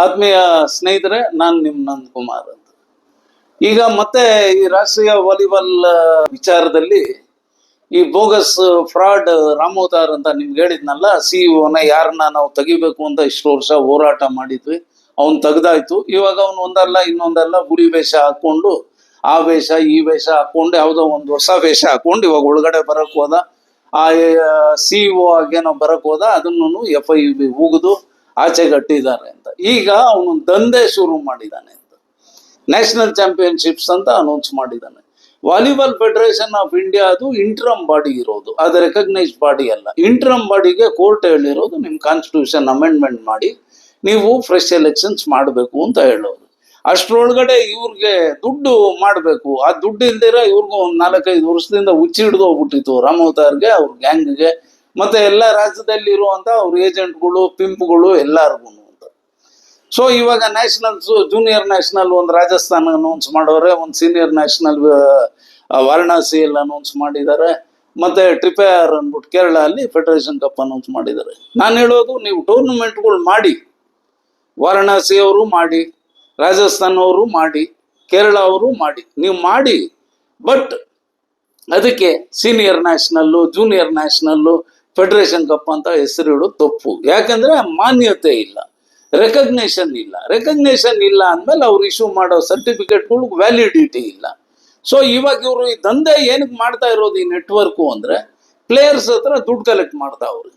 ಆತ್ಮೀಯ ಸ್ನೇಹಿತರೆ, ನಾನು ನಿಮ್ ನಂದಕುಮಾರ್ ಅಂತ. ಈಗ ಮತ್ತೆ ಈ ರಾಷ್ಟ್ರೀಯ ವಾಲಿಬಾಲ್ ವಿಚಾರದಲ್ಲಿ ಈ ಬೋಗಸ್ ಫ್ರಾಡ್ ರಾಮೋತಾರ್ ಅಂತ ನಿಮ್ಗೆ ಹೇಳಿದ್ನಲ್ಲ, ಸಿಇಒನ ಯಾರನ್ನ ನಾವು ತೆಗಿಬೇಕು ಅಂತ ಇಷ್ಟು ವರ್ಷ ಹೋರಾಟ ಮಾಡಿದ್ವಿ. ಅವ್ನು ತೆಗ್ದಾಯ್ತು. ಇವಾಗ ಅವ್ನು ಒಂದಲ್ಲ ಇನ್ನೊಂದಲ್ಲ ಗುಡಿ ವೇಷ ಹಾಕೊಂಡು, ಆ ವೇಷ ಈ ವೇಷ ಹಾಕೊಂಡು, ಯಾವುದೋ ಒಂದು ಹೊಸ ವೇಷ ಹಾಕೊಂಡು ಇವಾಗ ಒಳಗಡೆ ಬರಕ್ ಹೋದ. ಆ ಸಿಇಒ ಆಗೇನೋ ಬರಕ್ ಹೋದ, ಅದನ್ನು FIB ಉಗಿದು ಆಚೆ ಕಟ್ಟಿದ್ದಾರೆ ಅಂತ. ಈಗ ಅವನು ದಂಧೆ ಶುರು ಮಾಡಿದ್ದಾನೆ ಅಂತ. ನ್ಯಾಷನಲ್ ಚಾಂಪಿಯನ್ಶಿಪ್ಸ್ ಅಂತ ಅನೌನ್ಸ್ ಮಾಡಿದ್ದಾನೆ. ವಾಲಿಬಾಲ್ ಫೆಡರೇಷನ್ ಆಫ್ ಇಂಡಿಯಾ ಅದು ಇಂಟ್ರಮ್ ಬಾಡಿ ಇರೋದು, ಅದು ರೆಕಗ್ನೈಸ್ಡ್ ಬಾಡಿ ಅಲ್ಲ. ಇಂಟ್ರಮ್ ಬಾಡಿಗೆ ಕೋರ್ಟ್ ಹೇಳಿರೋದು ನಿಮ್ ಕಾನ್ಸ್ಟಿಟ್ಯೂಷನ್ ಅಮೆಂಡ್ಮೆಂಟ್ ಮಾಡಿ ನೀವು ಫ್ರೆಶ್ ಎಲೆಕ್ಷನ್ಸ್ ಮಾಡಬೇಕು ಅಂತ ಹೇಳೋದು. ಅಷ್ಟ್ರೊಳಗಡೆ ಇವ್ರಿಗೆ ದುಡ್ಡು ಮಾಡಬೇಕು. ಆ ದುಡ್ಡು ಇಲ್ದಿರ ಇವ್ರಿಗೂ ಒಂದು 4-5 ವರ್ಷದಿಂದ ಹುಚ್ಚಿ ಹಿಡಿದು ಹೋಗ್ಬಿಟ್ಟಿತ್ತು ರಾಮೋತಾರ್ಗೆ, ಅವ್ರ ಗ್ಯಾಂಗ್ಗೆ, ಮತ್ತೆ ಎಲ್ಲ ರಾಜ್ಯದಲ್ಲಿ ಇರುವಂತ ಅವ್ರ ಏಜೆಂಟ್ಗಳು, ಪಿಂಪ್ಗಳು ಎಲ್ಲಾರ್ಗು ಅಂತ. ಸೊ ಇವಾಗ ನ್ಯಾಷನಲ್ಸ್, ಜೂನಿಯರ್ ನ್ಯಾಷನಲ್ ಒಂದು ರಾಜಸ್ಥಾನ ಅನೌನ್ಸ್ ಮಾಡೋರೆ, ಒಂದು ಸೀನಿಯರ್ ನ್ಯಾಷನಲ್ ವಾರಣಾಸಿಯಲ್ಲಿ ಅನೌನ್ಸ್ ಮಾಡಿದ್ದಾರೆ, ಮತ್ತೆ ಟ್ರಿಪೇರ್ ಅಂದ್ಬಿಟ್ಟು ಕೇರಳ ಅಲ್ಲಿ ಫೆಡರೇಷನ್ ಕಪ್ ಅನೌನ್ಸ್ ಮಾಡಿದ್ದಾರೆ. ನಾನು ಹೇಳೋದು, ನೀವು ಟೂರ್ನಮೆಂಟ್ಗಳು ಮಾಡಿ, ವಾರಣಾಸಿ ಅವರು ಮಾಡಿ, ರಾಜಸ್ಥಾನ ಅವರು ಮಾಡಿ, ಕೇರಳ ಅವರು ಮಾಡಿ, ನೀವು ಮಾಡಿ. ಬಟ್ ಅದಕ್ಕೆ senior national, junior national, federation cup ಅಂತ ಹೆಸರಿಡೋದು ತಪ್ಪು. ಯಾಕಂದ್ರೆ ಮಾನ್ಯತೆ ಇಲ್ಲ, ರೆಕಗ್ನೇಷನ್ ಇಲ್ಲ. ರೆಕಗ್ನೇಷನ್ ಇಲ್ಲ ಅಂದ್ಮೇಲೆ ಅವ್ರು ಇಶ್ಯೂ ಮಾಡೋ ಸರ್ಟಿಫಿಕೇಟ್ಗಳು ವ್ಯಾಲಿಡಿಟಿ ಇಲ್ಲ. ಸೊ ಇವಾಗ ಇವರು ಈ ದಂಧೆ ಏನಕ್ಕೆ ಮಾಡ್ತಾ ಇರೋದು ಈ ನೆಟ್ವರ್ಕು ಅಂದ್ರೆ, ಪ್ಲೇಯರ್ಸ್ ಹತ್ರ ದುಡ್ಡು ಕಲೆಕ್ಟ್ ಮಾಡ್ತಾ ಅವ್ರು.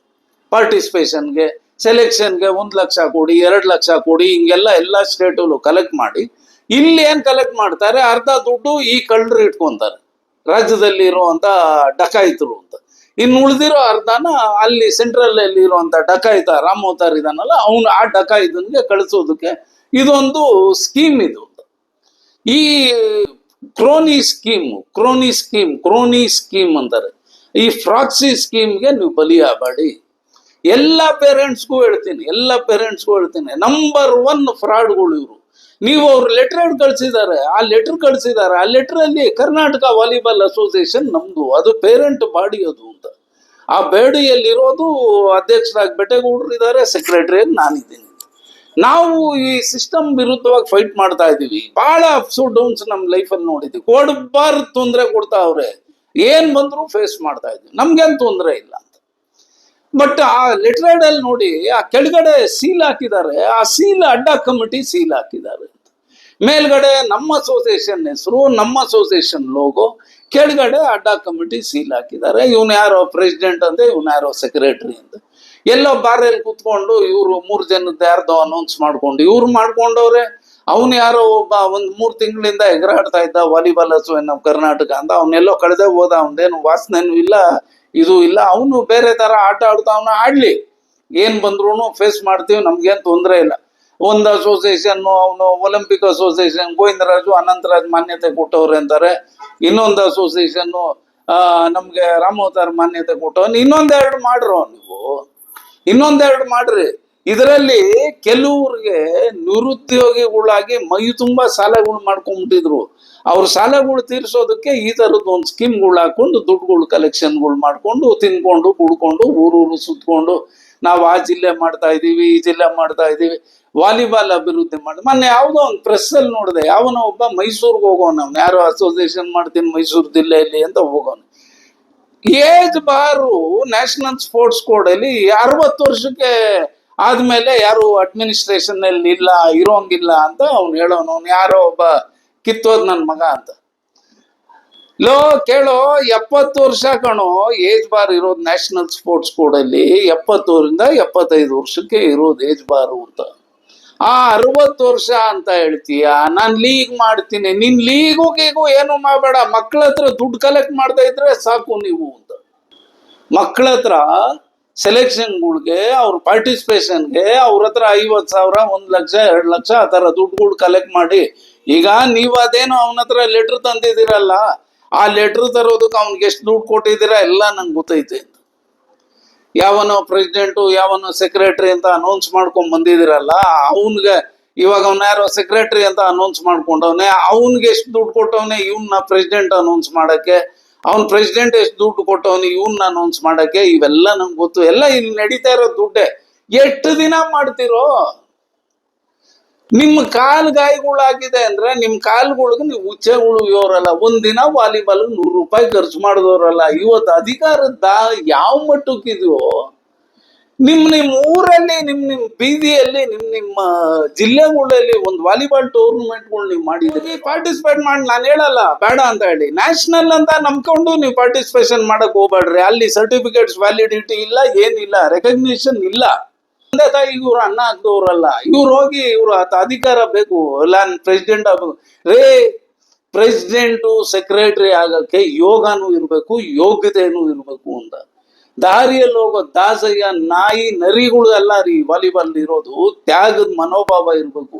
ಪಾರ್ಟಿಸಿಪೇಷನ್ಗೆ, ಸೆಲೆಕ್ಷನ್ಗೆ 1 ಲಕ್ಷ ಕೊಡಿ, 2 ಲಕ್ಷ ಕೊಡಿ, ಹಿಂಗೆಲ್ಲ ಎಲ್ಲ ಸ್ಟೇಟಲ್ಲೂ ಕಲೆಕ್ಟ್ ಮಾಡಿ, ಇಲ್ಲಿ ಏನ್ ಕಲೆಕ್ಟ್ ಮಾಡ್ತಾರೆ, ಅರ್ಧ ದುಡ್ಡು ಈ ಕಳ್ಳರು ಇಟ್ಕೊಂತಾರೆ, ರಾಜ್ಯದಲ್ಲಿ ಇರುವಂತ ಡಕಾಯಿತರು ಅಂತ. ಇನ್ನು ಉಳಿದಿರೋ ಅರ್ಧನ ಅಲ್ಲಿ ಸೆಂಟ್ರಲ್ ಅಲ್ಲಿ ಇರುವಂತ ಡಕಾಯಿತ ರಾಮೋತಾರ್ ಇದಾನಲ್ಲ, ಅವನು ಆ ಡಕಾಯಿತನ್ಗೆ ಕಳಿಸೋದಕ್ಕೆ ಇದೊಂದು ಸ್ಕೀಮ್. ಇದು ಈ ಕ್ರೋನಿ ಸ್ಕೀಮ್ ಅಂತಾರೆ. ಈ ಫ್ರಾಕ್ಸಿ ಸ್ಕೀಮ್ಗೆ ನೀವು ಬಲಿಯಾಗಬೇಡಿ. ಎಲ್ಲ ಪೇರೆಂಟ್ಸ್ಗೂ ಹೇಳ್ತೀನಿ, ನಂಬರ್ 1 ಫ್ರಾಡ್ಗಳು ಇವರು. ನೀವು ಅವ್ರು ಲೆಟರ್ ಕಳಿಸಿದ್ದಾರೆ, ಆ ಲೆಟರ್ ಅಲ್ಲಿ ಕರ್ನಾಟಕ ವಾಲಿಬಾಲ್ ಅಸೋಸಿಯೇಷನ್ ನಮ್ದು, ಅದು ಪೇರೆಂಟ್ ಬಾಡಿ ಅದು ಅಂತ. ಆ ಬಾಡಿಯಲ್ಲಿರೋದು ಅಧ್ಯಕ್ಷರಾಗಿ ಬೆಟ್ಟಗೌಡರು ಇದ್ದಾರೆ, ಸೆಕ್ರೆಟರಿ ನಾನಿದ್ದೀನಿ. ನಾವು ಈ ಸಿಸ್ಟಮ್ ವಿರುದ್ಧವಾಗಿ ಫೈಟ್ ಮಾಡ್ತಾ ಇದೀವಿ. ಬಹಳ ಅಪ್ಸ್ ಡೌನ್ಸ್ ನಮ್ಮ ಲೈಫಲ್ಲಿ ನೋಡಿದ್ವಿ. ಕೊಡಬಾರ್ದು ತೊಂದರೆ ಕೊಡ್ತಾ ಅವ್ರೆ, ಏನ್ ಬಂದ್ರು ಫೇಸ್ ಮಾಡ್ತಾ ಇದ್ವಿ, ನಮ್ಗೇನ್ ತೊಂದರೆ ಇಲ್ಲ ಅಂತ. ಬಟ್ ಆ ಲೆಟರ್ ಅಲ್ಲಿ ನೋಡಿ, ಆ ಕೆಳಗಡೆ ಸೀಲ್ ಹಾಕಿದ್ದಾರೆ, ಆ ಸೀಲ್ ಅಡ್ಡ ಕಮಿಟಿ ಸೀಲ್ ಹಾಕಿದ್ದಾರೆ. ಮೇಲ್ಗಡೆ ನಮ್ಮ ಅಸೋಸಿಯೇಷನ್ ಹೆಸರು, ನಮ್ಮ ಅಸೋಸಿಯೇಷನ್ ಲೋಗೋ, ಕೆಳಗಡೆ ಅಡ್ಡ ಕಮಿಟಿ ಸೀಲ್ ಹಾಕಿದ್ದಾರೆ. ಇವನು ಯಾರೋ ಪ್ರೆಸಿಡೆಂಟ್ ಅಂತ, ಇವನು ಯಾರೋ ಸೆಕ್ರೆಟರಿ ಅಂತ. ಎಲ್ಲೋ ಬಾರಲ್ಲಿ ಕೂತ್ಕೊಂಡು ಇವರು 3 ಜನದ ಯಾರ್ದೋ ಅನೌನ್ಸ್ ಮಾಡ್ಕೊಂಡು ಇವ್ರು ಮಾಡ್ಕೊಂಡವ್ರೆ. ಅವನು ಯಾರೋ ಒಬ್ಬ 1-3 ತಿಂಗಳಿಂದ ಎಗರಾಡ್ತಾ ಇದ್ದ ವಾಲಿಬಾಲ್ ಅಸೋಸಿಯೇಷನ್ ಆಫ್ ಕರ್ನಾಟಕ ಅಂತ, ಅವನ್ನೆಲ್ಲೋ ಕಳೆದೇ ಹೋದ, ಅವನದೇನು ವಾಸನೆನೂ ಇಲ್ಲ, ಇದು ಇಲ್ಲ. ಅವನು ಬೇರೆ ತರ ಆಟ ಆಡ್ತಾವನ, ಆಡ್ಲಿ, ಏನ್ ಬಂದ್ರು ಫೇಸ್ ಮಾಡ್ತೀವಿ, ನಮ್ಗೇನ್ ತೊಂದರೆ ಇಲ್ಲ. ಒಂದು ಅಸೋಸಿಯೇಷನ್, ಅವನು ಒಲಿಂಪಿಕ್ ಅಸೋಸಿಯೇಷನ್ ಗೋವಿಂದರಾಜು ಅನಂತರಾಜ್ ಮಾನ್ಯತೆ ಕೊಟ್ಟವ್ರೆ ಅಂತಾರೆ. ಇನ್ನೊಂದು ಅಸೋಸಿಯೇಷನ್ ನಮ್ಗೆ ರಾಮೋತಾರ್ ಮಾನ್ಯತೆ ಕೊಟ್ಟವನು. ಇನ್ನೊಂದೆರಡು ಮಾಡ್ರಿ. ಇದರಲ್ಲಿ ಕೆಲವ್ರಿಗೆ ನಿರುದ್ಯೋಗಿಗಳಾಗಿ ಮೈ ತುಂಬಾ ಸಾಲಗಳು ಮಾಡ್ಕೊಂಡ್ಬಿಟ್ಟಿದ್ರು. ಅವ್ರ ಸಾಲಗಳು ತೀರ್ಸೋದಕ್ಕೆ ಈ ತರದ್ ಒಂದು ಸ್ಕೀಮ್ಗಳು ಹಾಕೊಂಡು ದುಡ್ಡುಗಳು ಕಲೆಕ್ಷನ್ಗಳು ಮಾಡ್ಕೊಂಡು ತಿನ್ಕೊಂಡು ಕುಡ್ಕೊಂಡು ಊರೂರು ಸುತ್ಕೊಂಡು, ನಾವು ಆ ಜಿಲ್ಲೆ ಮಾಡ್ತಾ ಇದೀವಿ, ಈ ಜಿಲ್ಲೆ ಮಾಡ್ತಾ ಇದೀವಿ, ವಾಲಿಬಾಲ್ ಅಭಿವೃದ್ಧಿ ಮಾಡಿ. ಮೊನ್ನೆ ಯಾವುದೋ ಒಂದು ಪ್ರೆಸ್ ಅಲ್ಲಿ ನೋಡಿದೆ, ಯಾವನೋ ಒಬ್ಬ ಮೈಸೂರ್ಗೆ ಹೋಗೋನು, ಅವ್ನು ಯಾರೋ ಅಸೋಸಿಯೇಷನ್ ಮಾಡ್ತೀನಿ ಮೈಸೂರು ಜಿಲ್ಲೆಯಲ್ಲಿ ಅಂತ ಹೋಗೋನು. ಏಜ್ ಬಾರು ನ್ಯಾಷನಲ್ ಸ್ಪೋರ್ಟ್ಸ್ ಕೋಡ್ ಅಲ್ಲಿ 60 ವರ್ಷಕ್ಕೆ ಆದ್ಮೇಲೆ ಯಾರು ಅಡ್ಮಿನಿಸ್ಟ್ರೇಷನ್ ಅಲ್ಲಿ ಇಲ್ಲ, ಇರೋಂಗಿಲ್ಲ ಅಂತ ಅವ್ನು ಹೇಳೋನು. ಅವ್ನು ಯಾರೋ ಒಬ್ಬ ಕಿತ್ತೋದ್ ನನ್ ಮಗ ಅಂತ. ಕೇಳೋ, 70 ವರ್ಷ ಕಣೋ ಏಜ್ ಬಾರ್ ಇರೋದು ನ್ಯಾಷನಲ್ ಸ್ಪೋರ್ಟ್ಸ್ ಕೋಡ್ ಅಲ್ಲಿ. 70ರಿಂದ 75 ವರ್ಷಕ್ಕೆ ಇರೋದು ಏಜ್ ಬಾರು ಅಂತ. ಆ 60 ವರ್ಷ ಅಂತ ಹೇಳ್ತೀಯ, ನಾನ್ ಲೀಗ್ ಮಾಡ್ತೀನಿ. ನಿನ್ ಲೀಗು ಏನು ಮಾಡಬೇಡ, ಮಕ್ಳ ಹತ್ರ ದುಡ್ಡು ಕಲೆಕ್ಟ್ ಮಾಡ್ತಾ ಇದ್ರೆ ಸಾಕು ನೀವು ಅಂತ. ಮಕ್ಳ ಹತ್ರ ಸೆಲೆಕ್ಷನ್ಗಳಿಗೆ, ಅವ್ರ ಪಾರ್ಟಿಸಿಪೇಷನ್ಗೆ ಅವ್ರ ಹತ್ರ 50,000, 1 ಲಕ್ಷ, 2 ಲಕ್ಷ ಆ ತರ ದುಡ್ಡುಗಳು ಕಲೆಕ್ಟ್ ಮಾಡಿ. ಈಗ ನೀವು ಅದೇನೋ ಅವನ ಹತ್ರ ಲೆಟರ್ ತಂದಿದ್ದೀರಲ್ಲ, ಆ ಲೆಟರ್ ತರೋದಕ್ಕೆ ಅವ್ನಿಗೆ ಎಷ್ಟು ದುಡ್ಡು ಕೊಟ್ಟಿದ್ದೀರಾ ಎಲ್ಲ ನಂಗೆ ಗೊತ್ತೈತೆ ಅಂತ. ಯಾವನೋ ಪ್ರೆಸಿಡೆಂಟು, ಯಾವನೋ ಸೆಕ್ರೆಟರಿ ಅಂತ ಅನೌನ್ಸ್ ಮಾಡ್ಕೊಂಡ್ ಬಂದಿದ್ದೀರಲ್ಲ, ಅವನ್ಗೆ ಇವಾಗ ಅವ್ನ ಯಾರೋ ಸೆಕ್ರೆಟರಿ ಅಂತ ಅನೌನ್ಸ್ ಮಾಡ್ಕೊಂಡವನೆ, ಅವನ್ಗೆ ಎಷ್ಟು ದುಡ್ಡು ಕೊಟ್ಟವನೆ ಇವನ್ನ ಪ್ರೆಸಿಡೆಂಟ್ ಅನೌನ್ಸ್ ಮಾಡಕ್ಕೆ, ಅವ್ನ್ ಪ್ರೆಸಿಡೆಂಟ್ ಎಷ್ಟು ದುಡ್ಡು ಕೊಟ್ಟವನು ಇವನ್ನ ಅನೌನ್ಸ್ ಮಾಡಕ್ಕೆ, ಇವೆಲ್ಲ ನಮ್ಗೆ ಗೊತ್ತು. ಎಲ್ಲ ಇಲ್ಲಿ ನಡೀತಾ ಇರೋ ದುಡ್ಡೇ. ಎಷ್ಟು ದಿನ ಮಾಡ್ತಿರೋ? ನಿಮ್ಮ ಕಾಲ್ ಗಾಯಗಳಾಗಿದೆ ಅಂದ್ರೆ ನಿಮ್ ಕಾಲ್ಗಳಿಗೆ ನೀವು ಹುಚ್ಚೆಗಳು ಇರೋರಲ್ಲ. ಒಂದಿನ ವಾಲಿಬಾಲ್ ₹100 ಖರ್ಚು ಮಾಡಿದವರಲ್ಲ. ಇವತ್ತು ಅಧಿಕಾರದ ಯಾವ ಮಟ್ಟಕ್ಕಿದೆಯೋ, ನಿಮ್ ಊರಲ್ಲಿ, ನಿಮ್ ಬೀದಿಯಲ್ಲಿ, ನಿಮ್ಮ ಜಿಲ್ಲೆಗಳಲ್ಲಿ ಒಂದು ವಾಲಿಬಾಲ್ ಟೂರ್ನಮೆಂಟ್ಗಳು ನೀವು ಮಾಡಿದ್ರಿ, ಪಾರ್ಟಿಸಿಪೇಟ್ ಮಾಡಿ. ನಾನು ಹೇಳಲ್ಲ ಬೇಡ ಅಂತ ಹೇಳಿ, ನ್ಯಾಷನಲ್ ಅಂತ ನಂಬ್ಕೊಂಡು ನೀವು ಪಾರ್ಟಿಸಿಪೇಷನ್ ಮಾಡಕ್ ಹೋಗ್ಬೇಡ್ರಿ. ಅಲ್ಲಿ ಸರ್ಟಿಫಿಕೇಟ್ಸ್ ವ್ಯಾಲಿಡಿಟಿ ಇಲ್ಲ, ಏನಿಲ್ಲ, ರೆಕಗ್ನಿಷನ್ ಇಲ್ಲ. ತಂದೆ ತಾಯಿ ಇವ್ರು ಅನ್ನ ಹಾಕ್ದವ್ರಲ್ಲ. ಇವ್ರು ಹೋಗಿ ಇವ್ರು ಅಧಿಕಾರ ಬೇಕು, ಇಲ್ಲ ಪ್ರೆಸಿಡೆಂಟ್ ಆಗ್ಬೇಕು. ರೇ, ಪ್ರೆಸಿಡೆಂಟು ಸೆಕ್ರೆಟರಿ ಆಗಕ್ಕೆ ಯೋಗನೂ ಇರ್ಬೇಕು, ಯೋಗ್ಯತೆನೂ ಇರ್ಬೇಕು ಅಂತ. ದಾರಿಯಲ್ಲಿ ಹೋಗೋ ದಾಸಯ್ಯ ನಾಯಿ ನರಿಗಳು ಎಲ್ಲ ರೀ ವಾಲಿಬಾಲ್ ಇರೋದು. ತ್ಯಾಗದ ಮನೋಭಾವ ಇರ್ಬೇಕು.